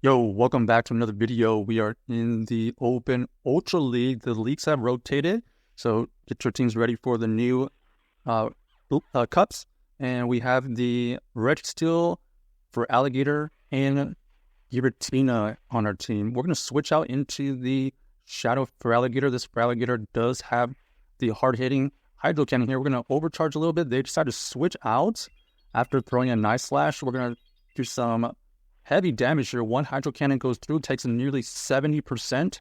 Yo, welcome back to another video. We are in the Open Ultra League. The leagues have rotated, so get your teams ready for the new cups. And we have the Registeel, Feraligatr, and Giratina on our team. We're going to switch out into the Shadow Feraligatr. This Feraligatr does have the hard-hitting Hydro Cannon here. We're going to overcharge a little bit. They decided to switch out after throwing a nice slash. We're going to do some heavy damage here. One Hydro Cannon goes through, takes nearly 70%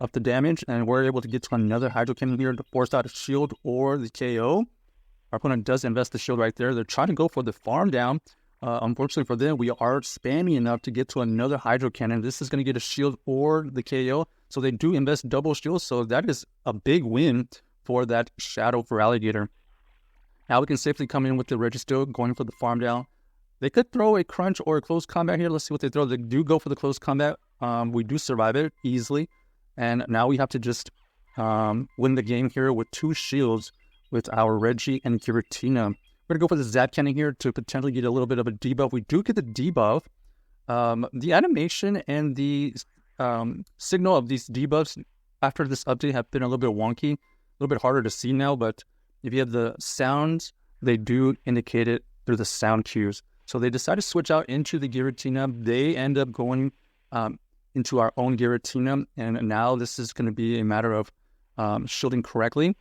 of the damage, and we're able to get to another Hydro Cannon here to force out a shield or the KO. Our opponent does invest the shield right there. They're trying to go for the farm down. Unfortunately for them, we are spammy enough to get to another Hydro Cannon. This is going to get a shield or the KO, so they do invest double shields, so that is a big win for that Shadow Feraligatr. Now we can safely come in with the Registeel, going for the farm down. They could throw a crunch or a close combat here. Let's see what they throw. They do go for the close combat. We do survive it easily. And now we have to just win the game here with two shields with our Reggie and Giratina. We're going to go for the Zap Cannon here to potentially get a little bit of a debuff. We do get the debuff. The animation and the signal of these debuffs after this update have been a little bit wonky, a little bit harder to see now. But if you have the sounds, they do indicate it through the sound cues. So they decide to switch out into the Giratina. They end up going into our own Giratina, and now this is going to be a matter of shielding correctly.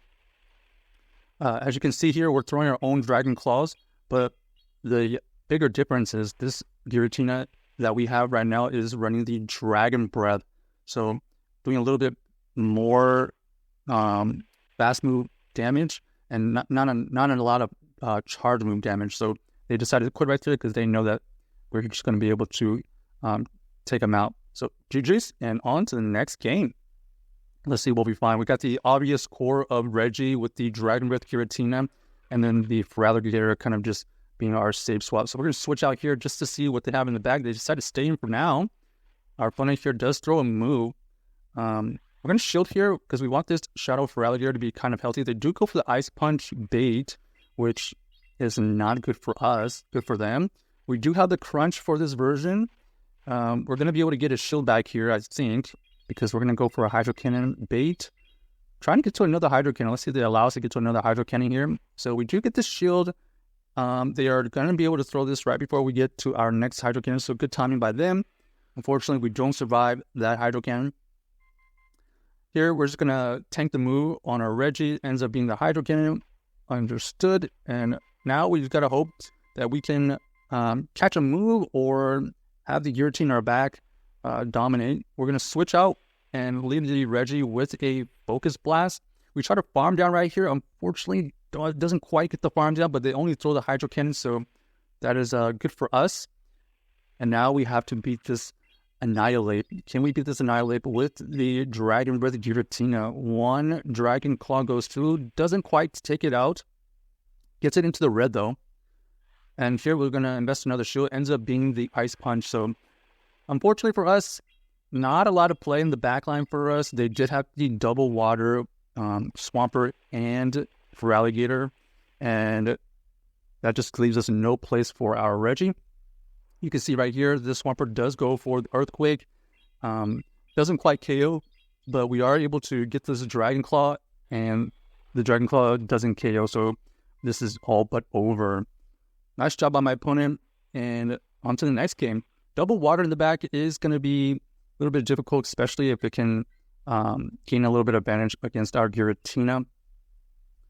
As you can see here, we're throwing our own Dragon Claws, but the bigger difference is this Giratina that we have right now is running the Dragon Breath. So doing a little bit more fast move damage and not a lot of charge move damage. So they decided to quit right there because they know that we're just going to be able to take them out. So GG's, and on to the next game. Let's see what we find. We got the obvious core of Reggie with the Dragon Breath Giratina, and then the Feraligatr kind of just being our safe swap. So we're going to switch out here just to see what they have in the bag. They decided to stay in for now. Our opponent here does throw a move. We're going to shield here because we want this Shadow Feraligatr to be kind of healthy. They do go for the Ice Punch bait, which is not good for us, good for them. We do have the crunch for this version. We're going to be able to get a shield back here, I think, because we're going to go for a Hydro Cannon bait. Trying to get to another Hydro Cannon. Let's see if they allow us to get to another Hydro Cannon here. So we do get the shield. They are going to be able to throw this right before we get to our next Hydro Cannon, so good timing by them. Unfortunately, we don't survive that Hydro Cannon. Here, we're just going to tank the move on our Reggie. Ends up being the Hydro Cannon. Understood. And now we've got to hope that we can catch a move or have the Giratina in our back dominate. We're going to switch out and leave the Reggie with a Focus Blast. We try to farm down right here. Unfortunately, it doesn't quite get the farm down, but they only throw the Hydro Cannon, so that is good for us. And now we have to beat this Annihilate. Can we beat this Annihilate with the Dragon Breath Giratina? One Dragon Claw goes through, doesn't quite take it out. Gets it into the red, though. And here we're going to invest another shield. Ends up being the Ice Punch. So, unfortunately for us, not a lot of play in the backline for us. They did have the double water, Swampert, and Feraligatr. And that just leaves us no place for our Reggie. You can see right here, this Swampert does go for the Earthquake. Doesn't quite KO, but we are able to get this Dragon Claw. And the Dragon Claw doesn't KO, so this is all but over. Nice job by my opponent, and on to the next game. Double water in the back is going to be a little bit difficult, especially if it can gain a little bit of advantage against our Giratina.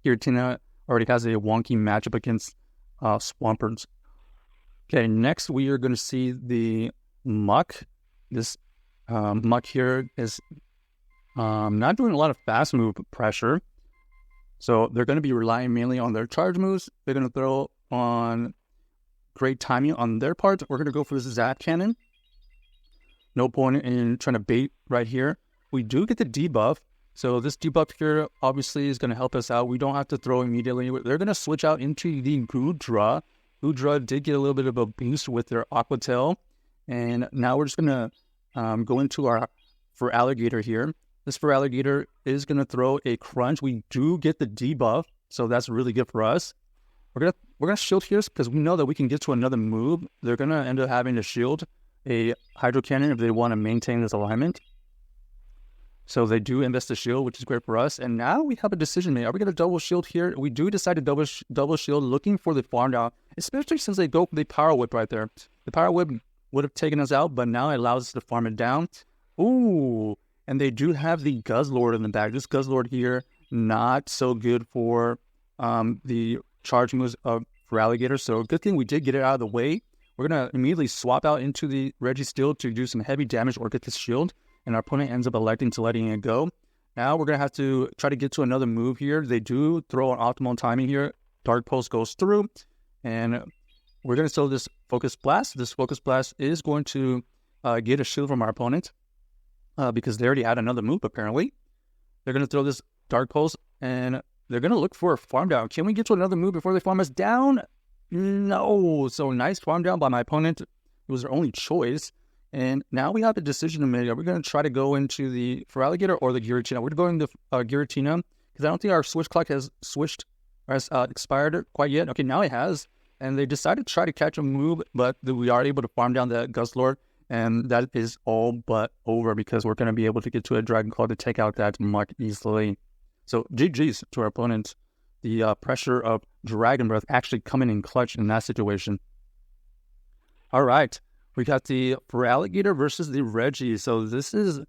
Giratina already has a wonky matchup against Swamperts. Okay, next we are going to see the Muk. This Muk here is not doing a lot of fast move pressure. So they're going to be relying mainly on their charge moves. They're going to throw on great timing on their part. We're going to go for this Zap Cannon. No point in trying to bait right here. We do get the debuff. So this debuff here obviously is going to help us out. We don't have to throw immediately. They're going to switch out into the Goodra. Goodra did get a little bit of a boost with their Aqua Tail. And now we're just going to go into our Feraligatr here. This Feraligatr is going to throw a crunch. We do get the debuff, so that's really good for us. We're gonna shield here because we know that we can get to another move. They're gonna end up having to shield. a Hydro Cannon if they want to maintain this alignment. So they do invest the shield, which is great for us. And now we have a decision made. Are we going to double shield here? We do decide to double shield, looking for the farm down, especially since they go for the Power Whip right there. The Power Whip would have taken us out, but now it allows us to farm it down. Ooh, and they do have the Guzzlord in the back. This Guzzlord here, not so good for the charge moves of Feraligatr. So good thing we did get it out of the way. We're going to immediately swap out into the Registeel to do some heavy damage or get this shield. And our opponent ends up electing to letting it go. Now we're going to have to try to get to another move here. They do throw an optimal timing here. Dark Pulse goes through. And we're going to throw this Focus Blast. This Focus Blast is going to get a shield from our opponent. Because they already had another move, apparently. They're going to throw this Dark Pulse. And they're going to look for a farm down. Can we get to another move before they farm us down? No. So nice farm down by my opponent. It was their only choice. And now we have a decision to make. Are we going to try to go into the Feraligatr or the Giratina? We're going to Giratina because I don't think our switch clock has expired quite yet. Okay, now it has. And they decided to try to catch a move, but we are able to farm down the Guzzlord. And that is all but over because we're going to be able to get to a Dragon Claw to take out that Muk easily. So GG's to our opponents. The pressure of Dragon Breath actually coming in clutch in that situation. All right. We got the Feraligatr versus the Reggie. So this is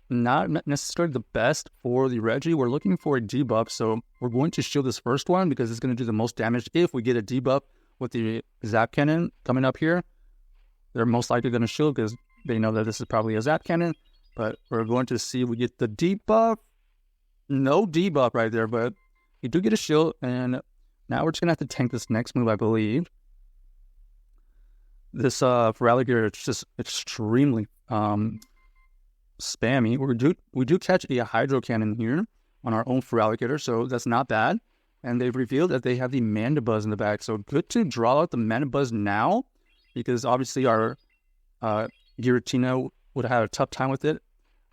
not necessarily the best for the Reggie. We're looking for a debuff. So we're going to shield this first one because it's going to do the most damage. If we get a debuff with the Zap Cannon coming up here, they're most likely going to shield because they know that this is probably a Zap Cannon. But we're going to see if we get the debuff. No debuff right there, but we do get a shield. And now we're just going to have to tank this next move, I believe. This Feraligatr, it's just extremely spammy. We do catch a Hydro Cannon here on our own Feraligatr, so that's not bad. And they've revealed that they have the Mandibuzz in the back, so good to draw out the Mandibuzz now, because obviously our Giratina would have had a tough time with it.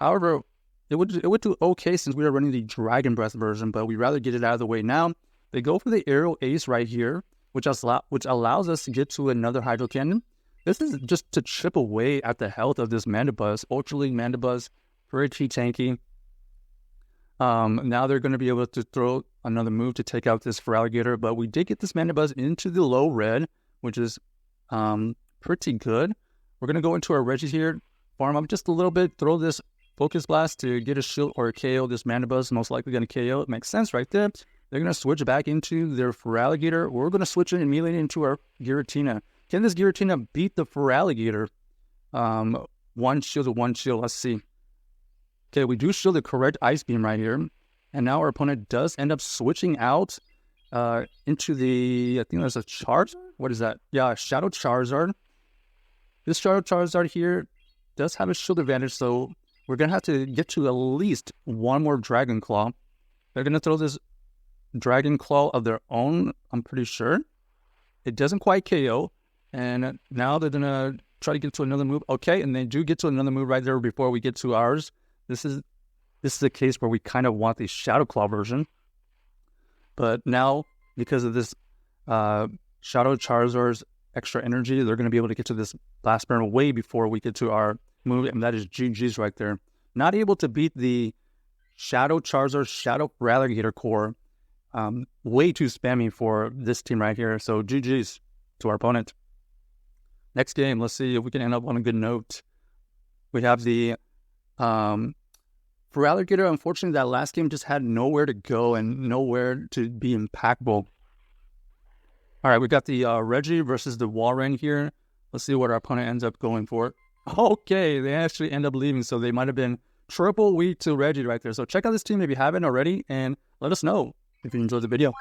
However, it would do okay since we are running the Dragon Breath version, but we'd rather get it out of the way now. They go for the Aerial Ace right here, which allows us to get to another Hydro Cannon. This is just to chip away at the health of this Mandibuzz. Ultra League Mandibuzz, pretty tanky. Now they're going to be able to throw another move to take out this Feraligatr, but we did get this Mandibuzz into the low red, which is pretty good. We're going to go into our Reggie here, farm up just a little bit, throw this Focus Blast to get a shield or a KO. This Mandibuzz most likely going to KO. It makes sense right there. They're going to switch back into their Feraligatr. We're going to switch it immediately into our Giratina. Can this Giratina beat the Feraligatr? One shield to one shield. Let's see. Okay, we do shield the correct Ice Beam right here. And now our opponent does end up switching out into the, I think there's a Charizard? What is that? Yeah, Shadow Charizard. This Shadow Charizard here does have a shield advantage, so we're going to have to get to at least one more Dragon Claw. They're going to throw this Dragon Claw of their own, I'm pretty sure. It doesn't quite KO. And now they're going to try to get to another move. Okay, and they do get to another move right there before we get to ours. This is the case where we kind of want the Shadow Claw version. But now, because of this Shadow Charizard's extra energy, they're going to be able to get to this last burn way before we get to our move. And that is GG's right there. Not able to beat the Shadow Charizard, Shadow Feraligatr core. Way too spammy for this team right here. So GG's to our opponent. Next game, let's see if we can end up on a good note. We have the Feraligatr. Unfortunately, that last game just had nowhere to go and nowhere to be impactful. All right, we got the Reggie versus the Walrein here. Let's see what our opponent ends up going for. Okay, they actually end up leaving, so they might have been triple weak to Reggie right there. So check out this team if you haven't already, and let us know if you enjoyed the video.